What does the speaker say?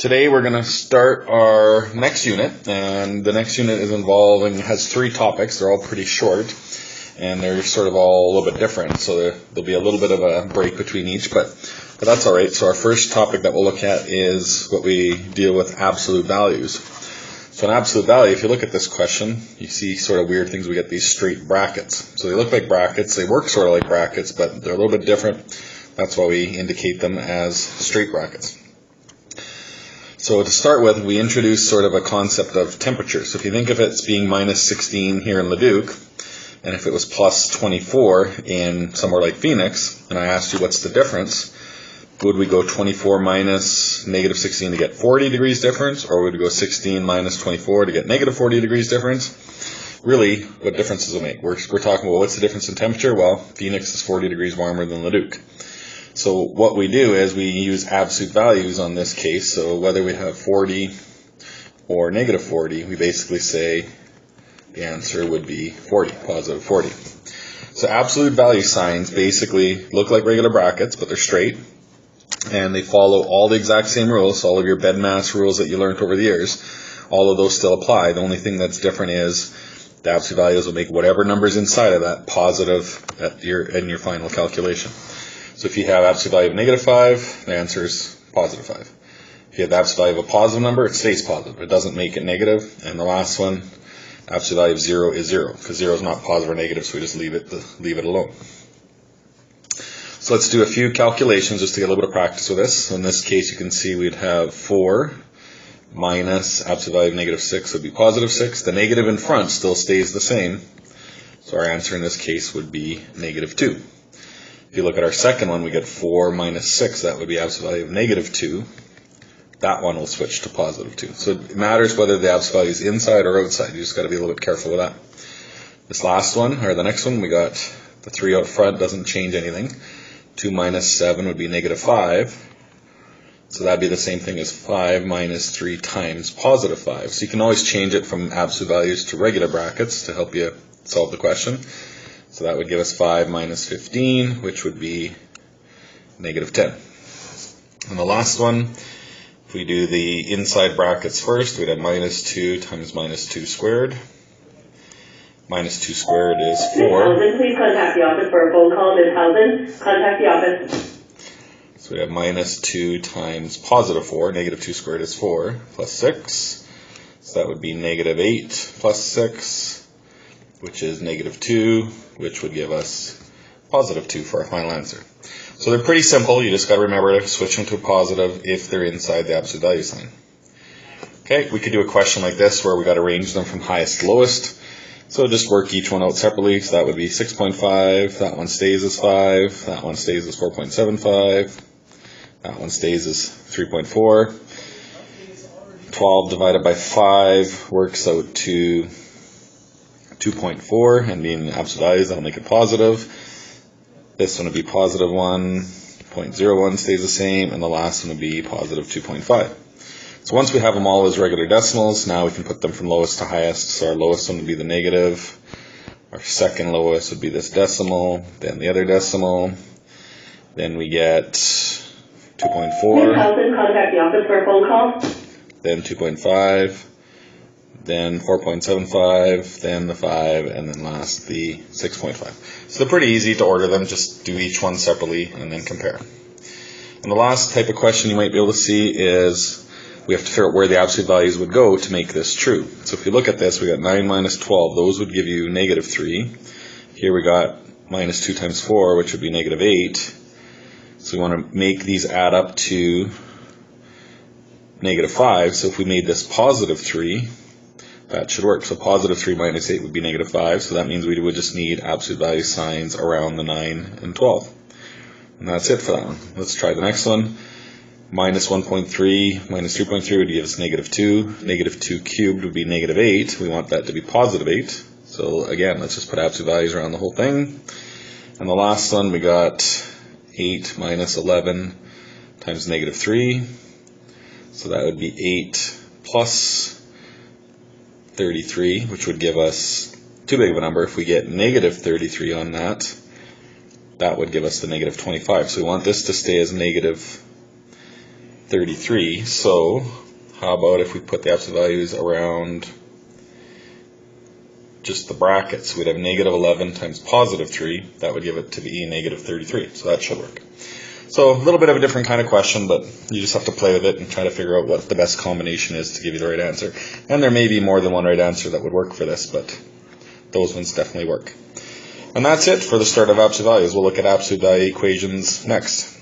Today we're going to start our next unit, and the next unit has 3 topics. They're all pretty short, and they're sort of all a little bit different, so there'll be a little bit of a break between each, but that's all right. So our first topic that we'll look at is what we deal with absolute values. So an absolute value, if you look at this question, you see sort of weird things. We get these straight brackets. So they look like brackets. They work sort of like brackets, but they're a little bit different. That's why we indicate them as straight brackets. So to start with, we introduce sort of a concept of temperature. So if you think of it as being minus 16 here in Leduc, and if it was plus 24 in somewhere like Phoenix, and I asked you what's the difference, would we go 24 minus negative 16 to get 40 degrees difference, or would we go 16 minus 24 to get negative 40 degrees difference? Really, what difference does it make? We're talking about what's the difference in temperature? Well, Phoenix is 40 degrees warmer than Leduc. So what we do is we use absolute values on this case. So whether we have 40 or negative 40, we basically say the answer would be 40, positive 40. So absolute value signs basically look like regular brackets, but they're straight, and they follow all the exact same rules. So all of your bed mass rules that you learned over the years, all of those still apply. The only thing that's different is the absolute values will make whatever numbers inside of that positive in your final calculation. So if you have absolute value of negative 5, the answer is positive 5. If you have the absolute value of a positive number, it stays positive. It doesn't make it negative. And the last one, absolute value of 0 is 0, because 0 is not positive or negative, so we just leave it alone. So let's do a few calculations just to get a little bit of practice with this. So in this case, you can see we'd have 4 minus absolute value of negative 6 would be positive 6. The negative in front still stays the same. So our answer in this case would be negative 2. If you look at our second one, we get 4 minus 6. That would be absolute value of negative 2. That one will switch to positive 2. So it matters whether the absolute value is inside or outside. You just got to be a little bit careful with that. This last one, or the next one, we got the 3 out front, doesn't change anything. 2 minus 7 would be negative 5. So that would be the same thing as 5 minus 3 times positive 5. So you can always change it from absolute values to regular brackets to help you solve the question. So that would give us 5 minus 15, which would be negative 10. And the last one, if we do the inside brackets first, we'd have minus 2 times minus 2 squared. Minus 2 squared is 4. Please contact the office for a phone call. Ms. Housen, contact the office. So we have minus 2 times positive 4. Negative 2 squared is 4, plus 6. So that would be negative 8 plus 6, which is negative 2, which would give us positive 2 for our final answer. So they're pretty simple. You just got to remember to switch them to a positive if they're inside the absolute value sign. Okay, we could do a question like this where we got to range them from highest to lowest. So just work each one out separately. So that would be 6.5. That one stays as 5. That one stays as 4.75. That one stays as 3.4. 12 divided by 5 works out to 2.4, and being absolute values, that'll make it positive. This one would be positive 1, 0.01 stays the same, and the last one would be positive 2.5. So once we have them all as regular decimals, now we can put them from lowest to highest. So our lowest one would be the negative. Our second lowest would be this decimal, then the other decimal. Then we get 2.4. Ms. Housen, contact the office for a phone call. Then 2.5. Then 4.75, then the 5, and then last the 6.5. So they're pretty easy to order them. Just do each one separately and then compare. And the last type of question you might be able to see is we have to figure out where the absolute values would go to make this true. So if you look at this, we got 9 minus 12. Those would give you negative 3. Here we got minus 2 times 4, which would be negative 8. So we want to make these add up to negative 5. So if we made this positive 3, that should work. So positive 3 minus 8 would be negative 5. So that means we would just need absolute value signs around the 9 and 12. And that's it for that one. Let's try the next one. Minus 1.3 minus 3.3 would give us negative 2. Negative 2 cubed would be negative 8. We want that to be positive 8. So again, let's just put absolute values around the whole thing. And the last one, we got 8 minus 11 times negative 3. So that would be 8 plus 33, which would give us too big of a number. If we get negative 33 on that, that would give us the negative 25. So we want this to stay as negative 33. So how about if we put the absolute values around just the brackets? We'd have negative 11 times positive 3. That would give it to be negative 33. So that should work. So a little bit of a different kind of question, but you just have to play with it and try to figure out what the best combination is to give you the right answer. And there may be more than one right answer that would work for this, but those ones definitely work. And that's it for the start of absolute values. We'll look at absolute value equations next.